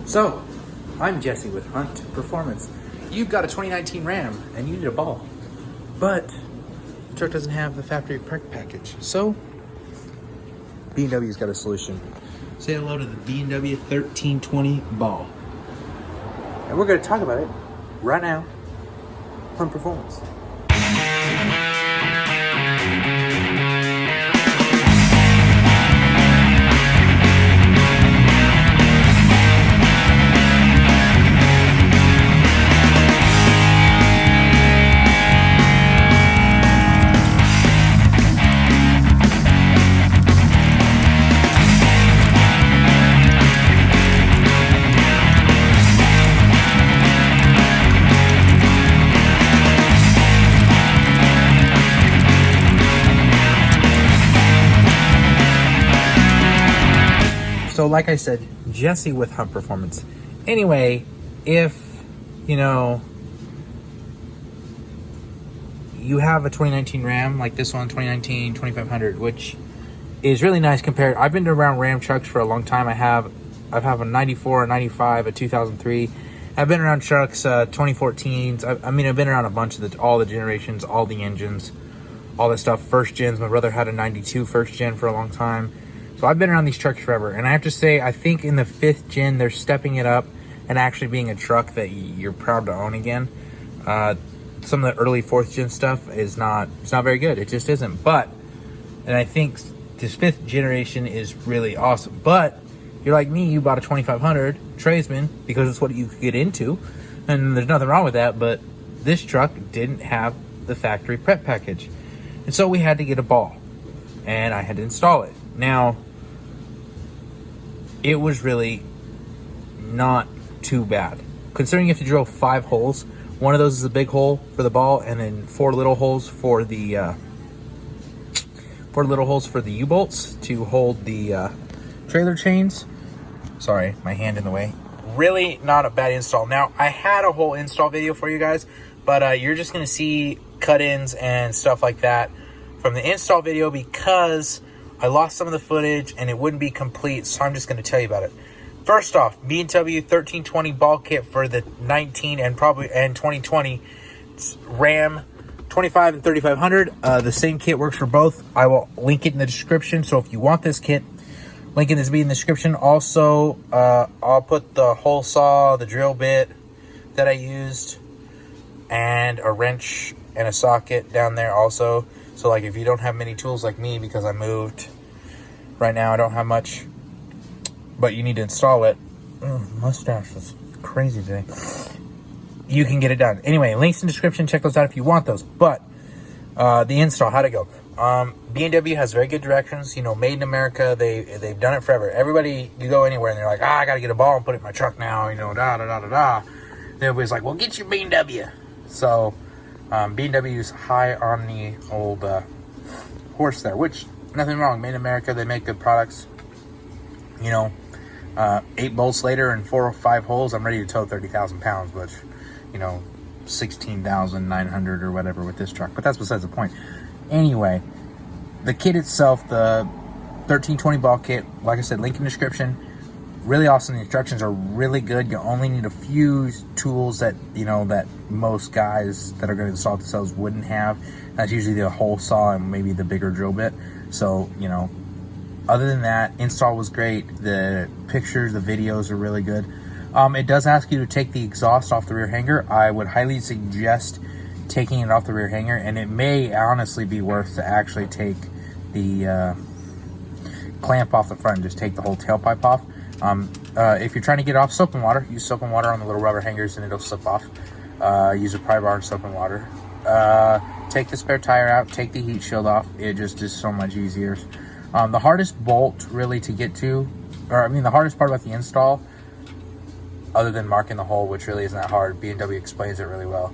So, I'm Jesse with Hunt Performance. You've got a 2019 Ram and you need a ball, but the truck doesn't have the factory perk package. So, B&W's got a solution. Say hello to the B&W 1320 ball. And we're going to talk about it right now on Performance. So like I said, Jesse with Hunt Performance. Anyway, if, you have a 2019 Ram, like this one, 2019 2500, which is really nice compared. I've been around Ram trucks for a long time. I have a 94, a 95, a 2003. I've been around trucks, 2014s. I've been around a bunch of all the generations, all the engines, all that stuff. First gens. My brother had a 92 first gen for a long time. So I've been around these trucks forever, and I have to say, I think in the 5th gen, they're stepping it up and actually being a truck that you're proud to own again. Some of the early 4th gen stuff it's not very good. It just isn't. And I think this 5th generation is really awesome. But you're like me, you bought a 2500 tradesman because it's what you could get into, and there's nothing wrong with that. But this truck didn't have the factory prep package, and so we had to get a ball, and I had to install it. Now, it was really not too bad, considering you have to drill 5 holes. One of those is a big hole for the ball, and then 4 little holes for the U-bolts to hold the trailer chains. Sorry, my hand in the way. Really not a bad install. Now, I had a whole install video for you guys, but you're just going to see cut-ins and stuff like that from the install video because I lost some of the footage and it wouldn't be complete, so I'm just going to tell you about it. First off, B&W 1320 ball kit for the 19 and 2020 Ram 25 and 3500. The same kit works for both. I will link it in the description, so if you want this kit, link in the description. Also, I'll put the hole saw, the drill bit that I used, and a wrench and a socket down there also. So like if you don't have many tools like me, because I moved, right now I don't have much, but you need to install it. Mustache is crazy today. You can get it done. Anyway, links in the description, check those out if you want those. But the install, how'd it go? B&W has very good directions, made in America. They've done it forever. Everybody, you go anywhere and they're like, I gotta get a ball and put it in my truck now, da. Everybody's like, well, get your B&W. So B&W is high on the old horse there, which nothing wrong. Made in America, they make good products. 8 bolts later and 4 or 5 holes, I'm ready to tow 30,000 pounds, which 16,900 or whatever with this truck. But that's besides the point. Anyway, the kit itself, the 1320 ball kit, like I said, link in the description. Really awesome. The instructions are really good. You only need a few tools that that most guys that are going to install it themselves wouldn't have. That's usually the hole saw and maybe the bigger drill bit. So other than that, install was great. The pictures, the videos are really good. It does ask you to take the exhaust off the rear hanger. I would highly suggest taking it off the rear hanger, and it may honestly be worth to actually take the clamp off the front and just take the whole tailpipe off. If you're trying to get off, soap and water. Use soap and water on the little rubber hangers and it'll slip off. Use a pry bar and soap and water. Take the spare tire out, take the heat shield off. It just is so much easier. The hardest bolt really to get to, the hardest part about the install, other than marking the hole, which really isn't that hard, B&W explains it really well.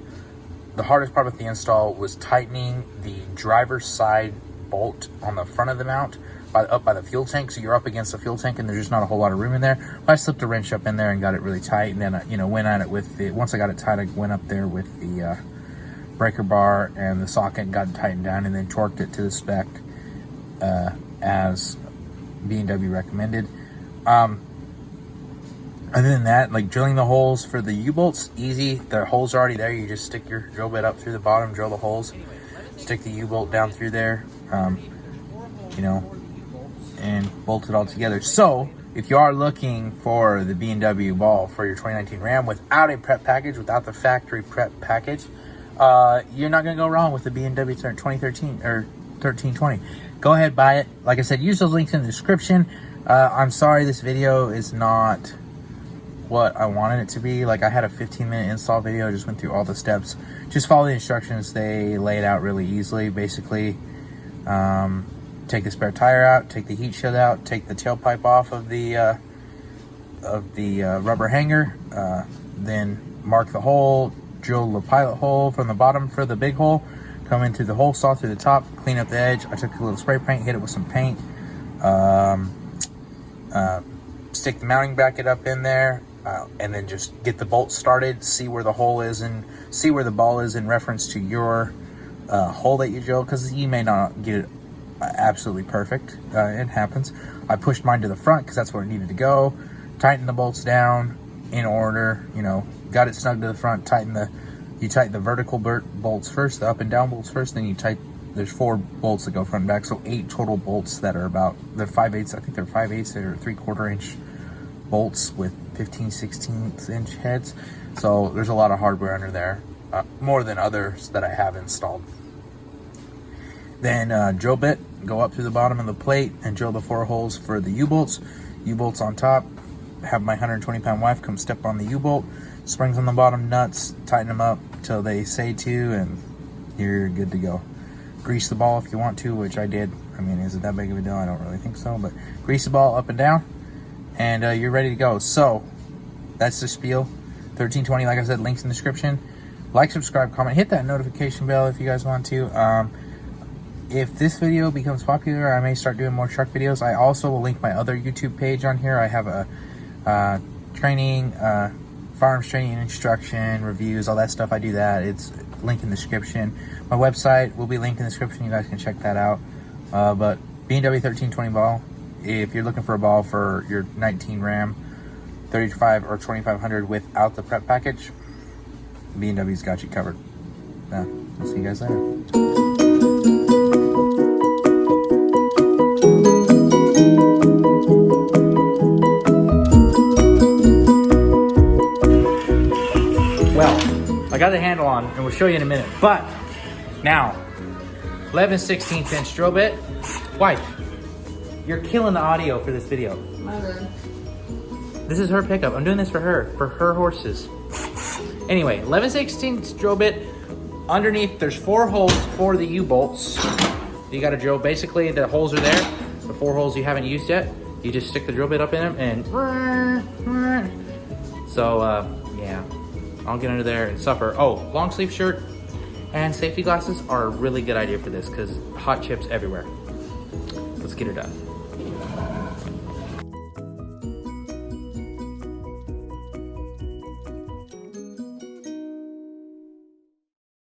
The hardest part about the install was tightening the driver's side bolt on the front of the mount up by the fuel tank. So you're up against the fuel tank and there's just not a whole lot of room in there. I slipped a wrench up in there and got it really tight, and then went at it with the, once I got it tight, I went up there with the breaker bar and the socket and got it tightened down, and then torqued it to the spec as B&W recommended. Other than that, like drilling the holes for the U-bolts, easy. The holes are already there. You just stick your drill bit up through the bottom, drill the holes, stick the U-bolt down through there, you know, and bolt it all together. So if you are looking for the B&W ball for your 2019 Ram without a prep package, without the factory prep package, you're not going to go wrong with the B&W 2013 or 1320. Go ahead, buy it. Like I said, use those links in the description. I'm sorry this video is not what I wanted it to be. Like, I had a 15-minute install video. I just went through all the steps. Just follow the instructions. They lay it out really easily. Basically, take the spare tire out, take the heat shield out, take the tailpipe off of the rubber hanger, then mark the hole, drill the pilot hole from the bottom for the big hole, come into the hole saw through the top, clean up the edge. I took a little spray paint, hit it with some paint, stick the mounting bracket up in there, and then just get the bolt started, see where the hole is and see where the ball is in reference to your hole that you drill, because you may not get it absolutely perfect. It happens. I pushed mine to the front because that's where it needed to go. Tighten the bolts down in order, you know, got it snug to the front. You tighten the vertical bolts first, the up and down bolts first, then you tighten. There's 4 bolts that go front and back, so 8 total bolts that are about, they're 5/8. I think they're 5/8 or 3/4 inch bolts with 15/16 inch heads. So there's a lot of hardware under there, more than others that I have installed. Then drill bit, go up through the bottom of the plate and drill the 4 holes for the U-bolts. U-bolts on top. Have my 120-pound wife come step on the U-bolt. Springs on the bottom, nuts, tighten them up till they say to, and you're good to go. Grease the ball if you want to, which I did. I mean, is it that big of a deal? I don't really think so, but grease the ball up and down, and you're ready to go. So that's the spiel. 1320, like I said, links in the description. Like, subscribe, comment, hit that notification bell if you guys want to. If this video becomes popular, I may start doing more truck videos. I also will link my other YouTube page on here. I have a training, firearms training and instruction, reviews, all that stuff. I do that. It's linked in the description. My website will be linked in the description. You guys can check that out. But B&W 1320 ball, if you're looking for a ball for your 19 Ram 35 or 2500 without the prep package, B&W's got you covered. I'll see you guys later. Well, I got the handle on, and we'll show you in a minute. But now, 11/16 inch drill bit. Wife, you're killing the audio for this video. My bad. This is her pickup. I'm doing this for her horses. Anyway, 11/16 drill bit. Underneath, there's 4 holes for the U-bolts. You got to drill. Basically, the holes are there. The 4 holes you haven't used yet. You just stick the drill bit up in them, and so yeah. I'll get under there and suffer. Oh, long sleeve shirt and safety glasses are a really good idea for this because hot chips everywhere. Let's get her done.